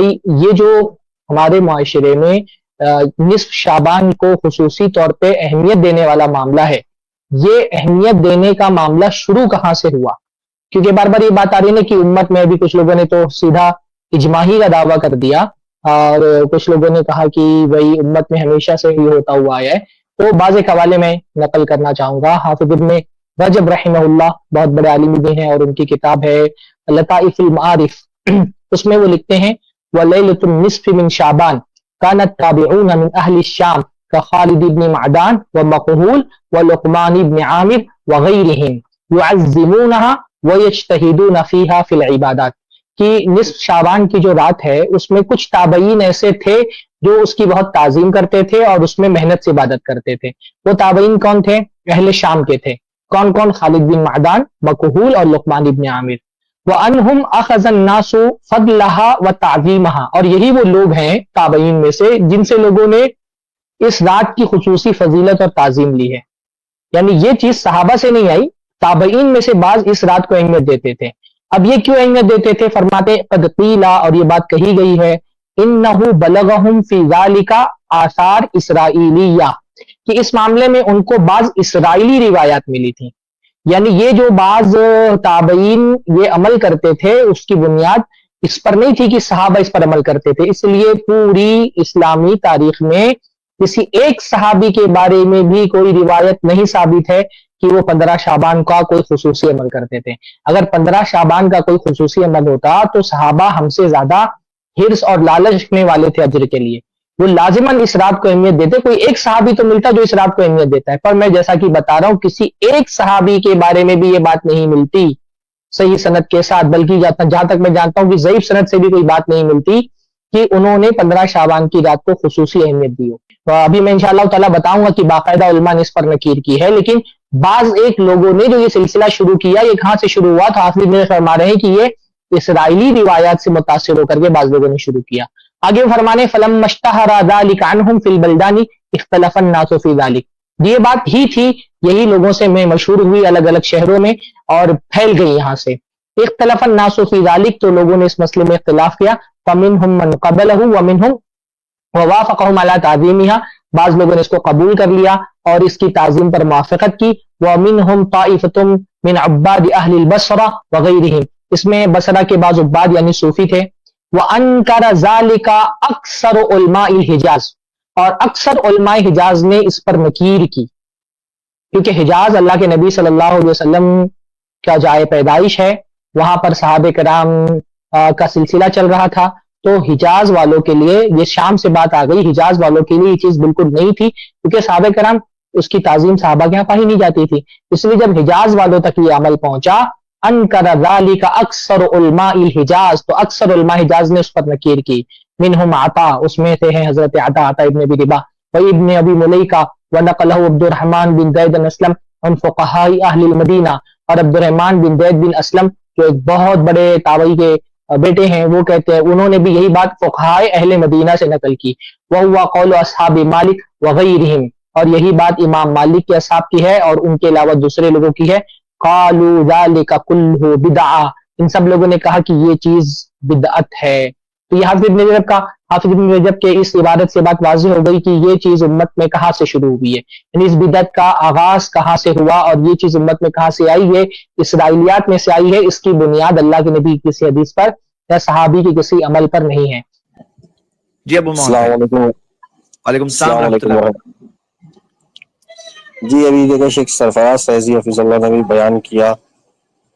بھائی یہ جو ہمارے معاشرے میں نصف شعبان کو خصوصی طور پہ اہمیت دینے والا معاملہ ہے، یہ اہمیت دینے کا معاملہ شروع کہاں سے ہوا؟ کیونکہ بار بار یہ بات آ رہی ہے کہ امت میں بھی کچھ لوگوں نے تو سیدھا اجماعی کا دعویٰ کر دیا، اور کچھ لوگوں نے کہا کہ بھائی امت میں ہمیشہ سے ہی ہوتا ہوا آیا ہے۔ تو بعض ایک حوالے میں نقل کرنا چاہوں گا، حافظ ابن رجب رحمہ اللہ بہت بڑے عالم بھی ہیں، اور ان کی کتاب ہے لطائف المعارف، اس میں وہ لکھتے ہیں وَلَيْلَةُ النِّصْفِ مِنْ شَعْبَانَ كَانَ التَّابِعُونَ مِنْ أَهْلِ الشَّامِ كَخَالِدِ بْنِ مَعْدَانَ وَمَقْهُولَ وَلُقْمَانِ بْنِ عَامِرٍ وَغَيْرِهِمْ يُعَزِّمُونَهَا وَيَجْتَهِدُونَ فِيهَا فِي الْعِبَادَاتِ، کہ نصف شعبان کی جو رات ہے اس میں کچھ تابعین ایسے تھے جو اس کی بہت تعظیم کرتے تھے اور اس میں محنت سے عبادت کرتے تھے۔ وہ تابعین کون تھے؟ اہل شام کے تھے۔ کون کون؟ خالد بن معدان، مکحول اور لقمان ابن عامر۔ وَأَنْهُمْ أَخَذَ النَّاسُ فَضْلَهَا وَتَعْظِيمَهَا، اور یہی وہ لوگ ہیں تابعین میں سے جن سے لوگوں نے اس رات کی خصوصی فضیلت اور تعظیم لی ہے۔ یعنی یہ چیز صحابہ سے نہیں آئی، تابعین میں سے بعض اس رات کو اہمیت دیتے تھے۔ اب یہ کیوں اہمیت دیتے تھے؟ فرماتے قد قیل، اور یہ بات کہی گئی ہے، انہ بلغہم فی ذالک آثار اسرائیلیہ، کہ اس معاملے میں ان کو بعض اسرائیلی روایات ملی تھی۔ یعنی یہ جو بعض تابعین یہ عمل کرتے تھے اس کی بنیاد اس پر نہیں تھی کہ صحابہ اس پر عمل کرتے تھے، اس لیے پوری اسلامی تاریخ میں کسی ایک صحابی کے بارے میں بھی کوئی روایت نہیں ثابت ہے کہ وہ 15 شعبان کا کوئی خصوصی عمل کرتے تھے۔ اگر 15 شعبان کا کوئی خصوصی عمل ہوتا تو صحابہ ہم سے زیادہ حرص اور لالچ رکھنے والے تھے اجر کے لیے، وہ لازماً اس رات کو اہمیت دیتے۔ کوئی ایک صحابی تو ملتا جو اس رات کو اہمیت دیتا ہے، پر میں جیسا کہ بتا رہا ہوں کسی ایک صحابی کے بارے میں بھی یہ بات نہیں ملتی صحیح سند کے ساتھ، بلکہ جہاں تک میں جانتا ہوں کہ ضعیف سند سے بھی کوئی بات نہیں ملتی کہ انہوں نے 15 شعبان کی رات کو خصوصی اہمیت دی ہو۔ تو ابھی میں انشاءاللہ تعالیٰ بتاؤں گا کہ باقاعدہ علماء نے اس پر نکیر کی ہے، لیکن بعض ایک لوگوں نے جو یہ سلسلہ شروع کیا، یہ کہاں سے شروع ہوا؟ تو حافظ نے فرما رہے ہیں کہ یہ اسرائیلی روایات سے متاثر ہو کر کے بعض لوگوں نے شروع کیا۔ آگے فرمانے فَلَمَّا اشْتَهَرَ ذَلِكَ عَنْهُمْ فِي الْبَلْدَانِ اخْتَلَفَ النَّاسُ فِي ذَلِكَ، یہ بات ہی تھی، یہی لوگوں سے میں مشہور ہوئی الگ الگ شہروں میں اور پھیل گئی یہاں سے۔ اختلف الناس فی ذلک، تو لوگوں نے اس مسئلے میں اختلاف کیا، فَمِنْهُمْ مَنْ قَبَلَهُ وَمِنْهُمْ وَوَافَقَهُمْ عَلَى تَعْظِيمِهَا، بعض لوگوں نے اس کو قبول کر لیا اور اس کی تعظیم پر موافقت کی۔ وَمِنْهُمْ طَائِفَةٌ مِنْ عُبَّادِ أَهْلِ الْبَصْرَةِ وَغَيْرِهِمْ، اس میں بصرہ کے بعض عباد یعنی صوفی تھے۔ وَأَنْكَرَ ذَلِكَ أَكْثَرُ عُلَمَاءِ الْحِجَاز، اور اکثر علماء حجاز نے اس پر نکیر کی، کیونکہ حجاز اللہ کے نبی صلی اللہ علیہ وسلم کا جائے پیدائش ہے، وہاں پر صحابہ کرام کا سلسلہ چل رہا تھا، تو حجاز والوں کے لیے یہ شام سے بات آ گئی، حجاز والوں کے لیے یہ چیز بالکل نہیں تھی، کیونکہ صحابہ کرام اس کی تعظیم صحابہ کے یہاں پائی نہیں جاتی تھی۔ اس لیے جب حجاز والوں تک یہ عمل پہنچا، انکر ذالک اکثر علماء الحجاز، تو اکثر علماء حجاز نے اس پر نکیر کی۔ منہم عطا، اس میں سے ہیں حضرت عطا ابن ابی رباح و ابن ابی ملیکہ، ونقلہ عبد الرحمن بن زید بن اسلم عن فقہاء اہل المدینہ، اور عبد الرحمن بن زید بن اسلم جو ایک بہت بڑے تابعی کے بیٹے ہیں، وہ کہتے ہیں انہوں نے بھی یہی بات فقہاء اہل مدینہ سے نقل کی۔ وَهُوَ قَوْلُ أَصْحَابِ مالک وَغَيْرِهِمْ، اور یہی بات امام مالک کے اصحاب کی ہے اور ان کے علاوہ دوسرے لوگوں کی ہے۔ قَالُوا ذَلِكَ كُلُّهُ بِدْعَةٌ، ان سب لوگوں نے کہا کہ یہ چیز بدعت ہے۔ تو یہ حافظ ابن رجب کے اس عبارت سے بات واضح ہو گئی کہ یہ چیز امت میں کہاں سے شروع ہوئی ہے، یعنی اس بدعت کا آغاز کہاں سے ہوا اور یہ چیز امت میں کہاں سے آئی ہے، اسرائیلیات میں سے آئی ہے۔ اس کی بنیاد اللہ کے نبی کی کسی حدیث پر یا صحابی کے کسی عمل پر نہیں ہے۔ جی ابو محمد، السلام علیکم۔ وعلیکم السلام ورحمۃ اللہ۔ جی ابھی دیکھیں شیخ سرفراز فیضی حفظ اللہ نے بھی بیان کیا،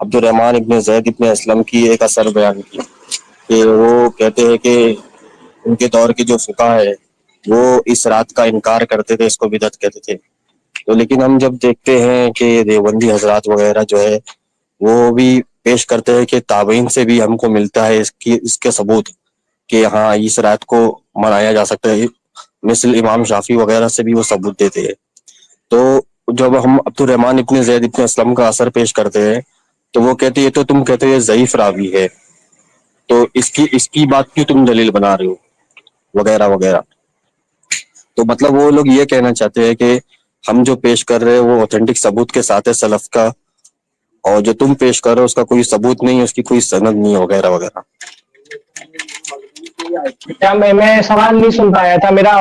عبد الرحمن ابن زید ابن اسلم کی ایک اثر بیان کی کہ وہ کہتے ہیں کہ ان کے دور کے جو فقہاء ہے وہ اس رات کا انکار کرتے تھے، اس کو بدعت کہتے تھے۔ تو لیکن ہم جب دیکھتے ہیں کہ دیوبندی حضرات وغیرہ جو ہے وہ بھی پیش کرتے ہیں کہ تابعین سے بھی ہم کو ملتا ہے اس کے ثبوت کہ ہاں اس رات کو منایا جا سکتا ہے، مثل امام شافعی وغیرہ سے بھی وہ ثبوت دیتے ہیں۔ تو جب ہم عبد الرحمن ابن زید ابن اسلم کا اثر پیش کرتے ہیں تو وہ کہتے ہیں تو تم کہتے ہیں ضعیف راوی ہے، تو اس کی بات کیوں تم دلیل بنا رہے ہو وغیرہ وغیرہ۔ تو مطلب وہ لوگ یہ کہنا چاہتے ہیں کہ ہم جو پیش کر رہے ہیں وہ اوتھینٹک ثبوت کے ساتھ ہے سلف کا، اور جو تم پیش کر رہے ہو اس کا کوئی ثبوت نہیں ہے، اس کی کوئی سند نہیں ہے وغیرہ وغیرہ۔ کیا میں سوال نہیں سن پایا تھا, میرا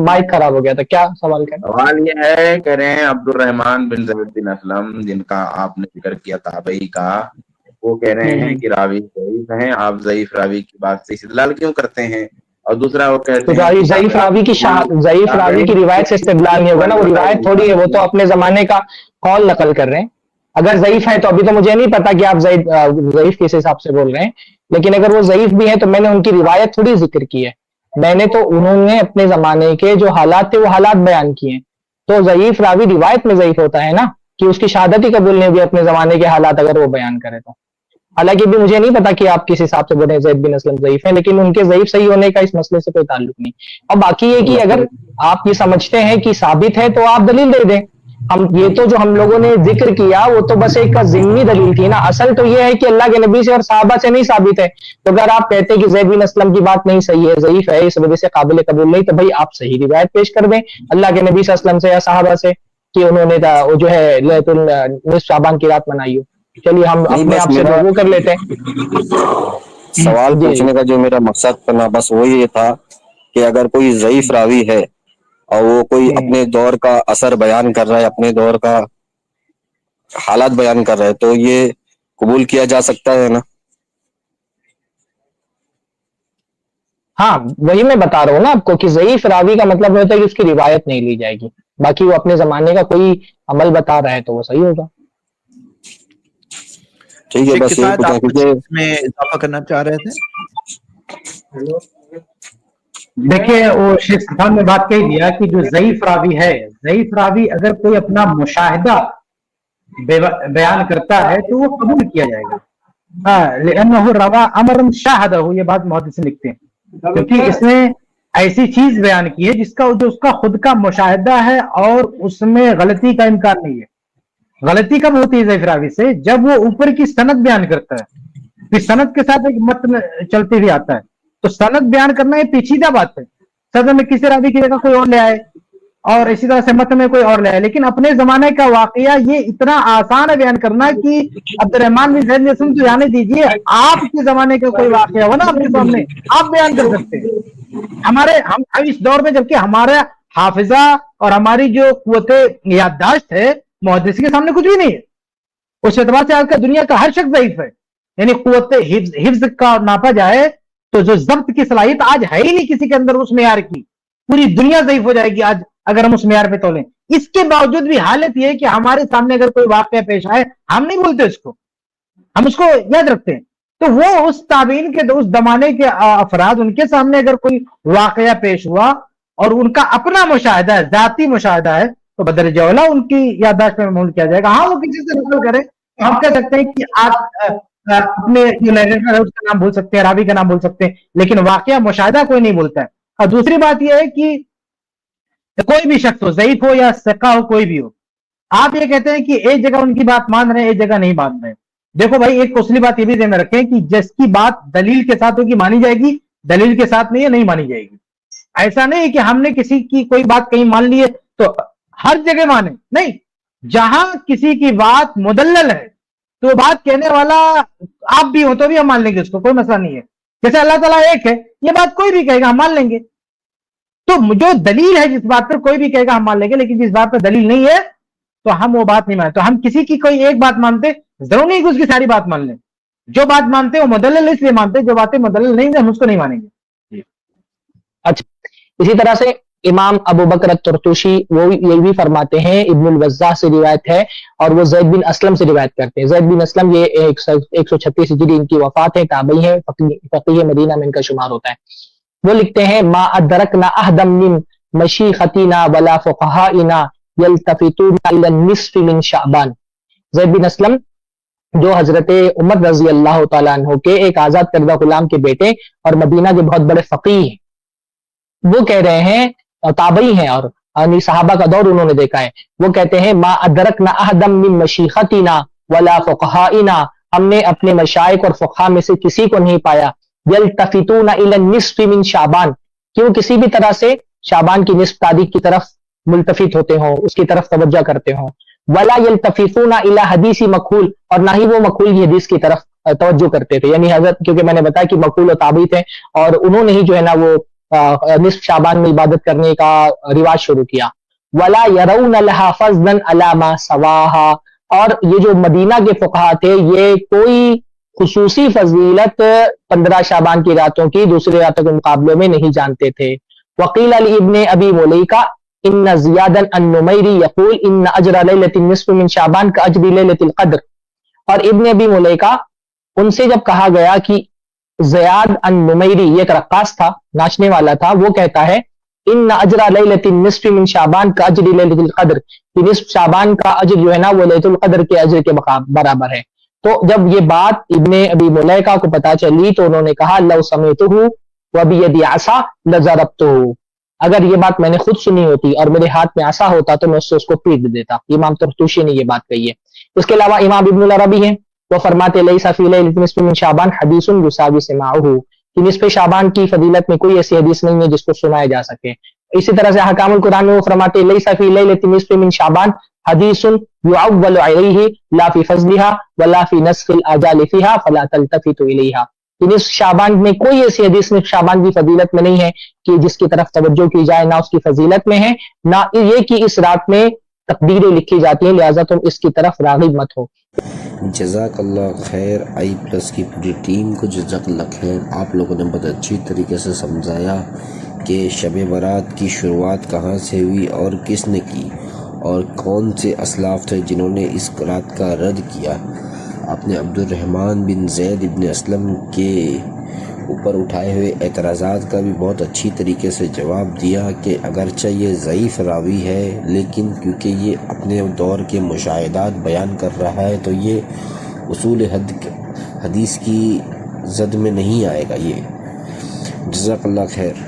مائک خراب ہو گیا تھا. کیا سوال کیا؟ سوال یہ ہے, کہہ رہے ہیں عبد الرحمان بن زید بن اسلم جن کا آپ نے ذکر کیا تابعی کا, وہ کہہ رہے ہیں کہ راوی ضعیف ہیں, آپ ضعیف راوی کی بات سے استدلال کیوں کرتے ہیں؟ اور دوسرا وہ کہتے ہیں ضعیف راوی کی روایت سے استدلال نہیں ہوگا نا, وہ روایت تھوڑی ہے, وہ تو اپنے زمانے کا قول نقل کر رہے ہیں. اگر ضعیف ہے تو ابھی تو مجھے نہیں پتا کہ آپ ضعیف کس حساب سے بول رہے ہیں, لیکن اگر وہ ضعیف بھی ہیں تو میں نے ان کی روایت تھوڑی ذکر کی ہے, میں نے تو انہوں نے اپنے زمانے کے جو حالات تھے وہ حالات بیان کیے ہیں. تو ضعیف راوی روایت میں ضعیف ہوتا ہے نا, کہ اس کی شہادت ہی قبول نہیں ہوئی اپنے زمانے کے حالات اگر وہ بیان کرے تو. حالانکہ بھی مجھے نہیں پتا کہ آپ کس حساب سے بول رہے ہیں زید بن اسلم ضعیف ہیں, لیکن ان کے ضعیف صحیح ہونے کا اس مسئلے سے کوئی تعلق نہیں. اور باقی یہ کہ اگر آپ یہ سمجھتے ہیں کہ ثابت ہے تو آپ دلیل دے دیں. یہ تو جو ہم لوگوں نے ذکر کیا وہ تو بس ایک ضمنی دلیل تھی نا, اصل تو یہ ہے کہ اللہ کے نبی سے اور صحابہ سے نہیں ثابت ہے. تو اگر آپ کہتے ہیں کہ زید بن اسلم کی بات نہیں صحیح ہے, ضعیف ہے, اس وجہ سے قابل قبول نہیں, تو بھائی آپ صحیح روایت پیش کر دیں اللہ کے نبی صلی اللہ علیہ وسلم سے یا صحابہ سے کہ انہوں نے وہ جو ہے لیلۃ النصف شعبان کی رات منائی ہو. چلیے ہم اپنے آپ سے وہ کر لیتے ہیں. سوال پوچھنے کا جو میرا مقصد کرنا بس وہ یہ تھا کہ اگر کوئی ضعیف راوی ہے اور وہ کوئی اپنے دور کا اثر بیان کر رہا ہے, اپنے دور کا حالات بیان کر رہا ہے, تو یہ قبول کیا جا سکتا ہے نا؟ ہاں وہی میں بتا رہا ہوں نا آپ کو کہ ضعیف راوی کا مطلب ہوتا ہے کہ اس کی روایت نہیں لی جائے گی, باقی وہ اپنے زمانے کا کوئی عمل بتا رہا ہے تو وہ صحیح ہوگا. ٹھیک ہے, بس یہ پوچھنا اس میں اضافہ کرنا چاہ رہے تھے. دیکھیے وہ شیخ صاحب نے بات کہی دیا کہ جو ضعیف راوی ہے, ضعیف راوی اگر کوئی اپنا مشاہدہ بیان کرتا ہے تو وہ قبول کیا جائے گا. لأنه روا امرا شاہدہ, یہ بات محدثین لکھتے ہیں, کیونکہ اس نے ایسی چیز بیان کی ہے جس کا جو اس کا خود کا مشاہدہ ہے اور اس میں غلطی کا امکان نہیں ہے. غلطی کب ہوتی ہے ضعیف راوی سے؟ جب وہ اوپر کی سند بیان کرتا ہے, پھر سند کے ساتھ ایک متن چلتے ہوئے آتا ہے, تو سند بیان کرنا یہ پیچیدہ بات ہے. سند میں کسی راوی کی جگہ کوئی اور لے آئے اور اسی طرح سے متن میں کوئی اور لے آئے, لیکن اپنے زمانے کا واقعہ یہ اتنا آسان ہے بیان کرنا کہ عبد الرحمان بن زید بن تو جانے دیجیے, آپ کے زمانے کا کوئی واقعہ ہو نا آپ کے سامنے, آپ بیان کر سکتے ہیں. ہم اس دور میں جبکہ ہمارا حافظہ اور ہماری جو قوت یادداشت ہے محدثین کے سامنے کچھ بھی نہیں ہے, اس اعتبار سے آج کا دنیا کا ہر شخص ضعیف ہے. یعنی قوت حفظ کا ناپا جائے تو جو ضبط کی صلاحیت آج ہے ہی نہیں کسی کے اندر اس معیار کی, پوری دنیا ضعیف ہو جائے گی آج اگر ہم اس معیار پہ تولیں. اس کے باوجود بھی حالت یہ ہے کہ ہمارے سامنے اگر کوئی واقعہ پیش آئے ہم نہیں بولتے اس کو, ہم اس کو یاد رکھتے ہیں. تو وہ اس تابعین کے اس زمانے کے افراد, ان کے سامنے اگر کوئی واقعہ پیش ہوا اور ان کا اپنا مشاہدہ ہے, ذاتی مشاہدہ ہے, تو بدرجہ اولیٰ ان کی یادداشت میں محمول کیا جائے گا. ہاں وہ کسی سے نقل کرے, ہم کہہ سکتے ہیں کہ آپ اپنے جو لیڈر ہے اس کا نام بھول سکتے ہیں, راوی کا نام بھول سکتے ہیں, لیکن واقعہ مشاہدہ کوئی نہیں بولتا ہے. اور دوسری بات یہ ہے کہ کوئی بھی شخص ہو, ضعیف ہو یا ثقہ ہو, کوئی بھی ہو, آپ یہ کہتے ہیں کہ ایک جگہ ان کی بات مان رہے ہیں, ایک جگہ نہیں مان رہے. دیکھو بھائی, ایک اصلی بات یہ بھی ذہن میں رکھیں کہ جس کی بات دلیل کے ساتھ ہوگی مانی جائے گی, دلیل کے ساتھ نہیں ہے نہیں مانی جائے گی. ایسا نہیں کہ ہم نے کسی کی کوئی بات کہیں مان لی ہے تو ہر جگہ مانے, نہیں. جہاں کسی کی بات مدلل ہے تو وہ بات کہنے والا آپ بھی ہو تو بھی ہم مان لیں گے اس کو, کوئی مسئلہ نہیں ہے. جیسے اللہ تعالیٰ ایک ہے, یہ بات کوئی بھی کہے گا ہم مان لیں گے. تو جو دلیل ہے جس بات پر کوئی بھی کہے گا ہم مان لیں گے, لیکن جس بات پر دلیل نہیں ہے تو ہم وہ بات نہیں مانتے. تو ہم کسی کی کوئی ایک بات مانتے, ضرور نہیں کہ اس کی ساری بات مان لیں. جو بات مانتے وہ مدلل اس لیے مانتے, جو باتیں مدلل نہیں ہم اس کو نہیں مانیں گے. اچھا, اسی طرح سے امام ابو بکر الترتوشی وہ یہ بھی فرماتے ہیں, ابن الوضاح سے روایت ہے اور وہ زید بن اسلم سے روایت کرتے ہیں. زید بن اسلم یہ 136 ہجری ان کی وفات ہے, تابعی ہیں, فقیہ مدینہ میں ان کا شمار ہوتا ہے. وہ لکھتے ہیں ما ادرکنا احدم من مشیختنا ولا فقہائنا یلتفتون الی النصف من شعبان. زید بن اسلم جو حضرت عمر رضی اللہ تعالیٰ عنہ کے ایک آزاد کردہ غلام کے بیٹے اور مدینہ کے بہت بڑے فقیہ ہیں, وہ کہہ رہے ہیں, تابعی ہیں اور صحابہ کا دور انہوں نے دیکھا ہے. وہ کہتے ہیں ما ادرکنا احدم من مشیختنا ولا فقہائنا, ہم نے اپنے مشائخ اور فقہا میں سے کسی کو نہیں پایا یلتفتون الی النصف من شعبان, کیوں کسی بھی طرح سے شعبان کی نصف تاریخ کی طرف ملتفت ہوتے ہوں, اس کی طرف توجہ کرتے ہوں. ولا یلتفتون الی حدیث مقول, اور نہ ہی وہ مقول کی حدیث کی طرف توجہ کرتے تھے. یعنی حضرت, کیونکہ میں نے بتایا کہ مقبول و تابعی تھے اور انہوں نے ہی جو ہے نا وہ نصف شعبان میں عبادت کرنے کا رواج شروع کیا. ولا يرون لها فضلا على ما سواها, اور یہ جو مدینہ کے فقہا تھے یہ کوئی خصوصی فضیلت 15 شعبان کی راتوں کی دوسری راتوں کے مقابلے میں نہیں جانتے تھے. وقیل لابن ابی ملیکہ ان زیادا النمیری یقول ان اجر لیلۃ النصف من شعبان کا اجر لیلۃ القدر. اور ابن ابی ملیکہ, ان سے جب کہا گیا کہ زیاد النمیری, یہ ایک رقاص تھا, ناچنے والا تھا, وہ کہتا ہے ان اجر لیلۃ النصف من شعبان کا اجر لیلۃ القدر, کہ نصف شعبان کا اجر جو ہے نا وہ لیلۃ القدر کے اجر کے برابر ہے. تو جب یہ بات ابن ابی ملیکہ کو پتا چلی تو انہوں نے کہا لو سمعتہ وبیدی عصا لضربتہ, اگر یہ بات میں نے خود سنی ہوتی اور میرے ہاتھ میں عصا ہوتا تو میں اس سے اس کو پیٹ دیتا. امام طرطوشی نے یہ بات کہی ہے. اس کے علاوہ امام ابن العربی ہیں, وہ فرماتے لیس فی لیلۃ النصف من شعبان حدیث یساوی سماعہ, کہ نصف شعبان کی فضیلت میں کوئی ایسی حدیث نہیں ہے جس کو سنایا جا سکے. اسی طرح سے احکام القرآن میں وہ فرماتے لیس فی لیلۃ النصف من شعبان حدیث یعول علیہ لا فی فضلها ولا فی نسخ الاجال فیها فلا تلتفتوا الیہا, کہ نصف شعبان میں کوئی ایسی حدیث نصف شعبان کی فضیلت میں نہیں ہے کہ جس کی طرف توجہ کی جائے, نہ اس کی فضیلت میں ہے, نہ یہ کہ اس رات میں تقدیریں لکھی جاتی ہیں, لہٰذا تم اس کی طرف راغب مت ہو. جزاک اللہ خیر. آئی پلس کی پوری ٹیم کو جزاک اللہ خیر. آپ لوگوں نے بہت اچھی طریقے سے سمجھایا کہ شب برات کی شروعات کہاں سے ہوئی اور کس نے کی اور کون سے اسلاف تھے جنہوں نے اس رات کا رد کیا. آپ نے عبد الرحمن بن زید ابن اسلم کے اوپر اٹھائے ہوئے اعتراضات کا بھی بہت اچھی طریقے سے جواب دیا کہ اگرچہ یہ ضعیف راوی ہے لیکن کیونکہ یہ اپنے دور کے مشاہدات بیان کر رہا ہے تو یہ اصول حدیث کی زد میں نہیں آئے گا. یہ جزاک اللہ خیر.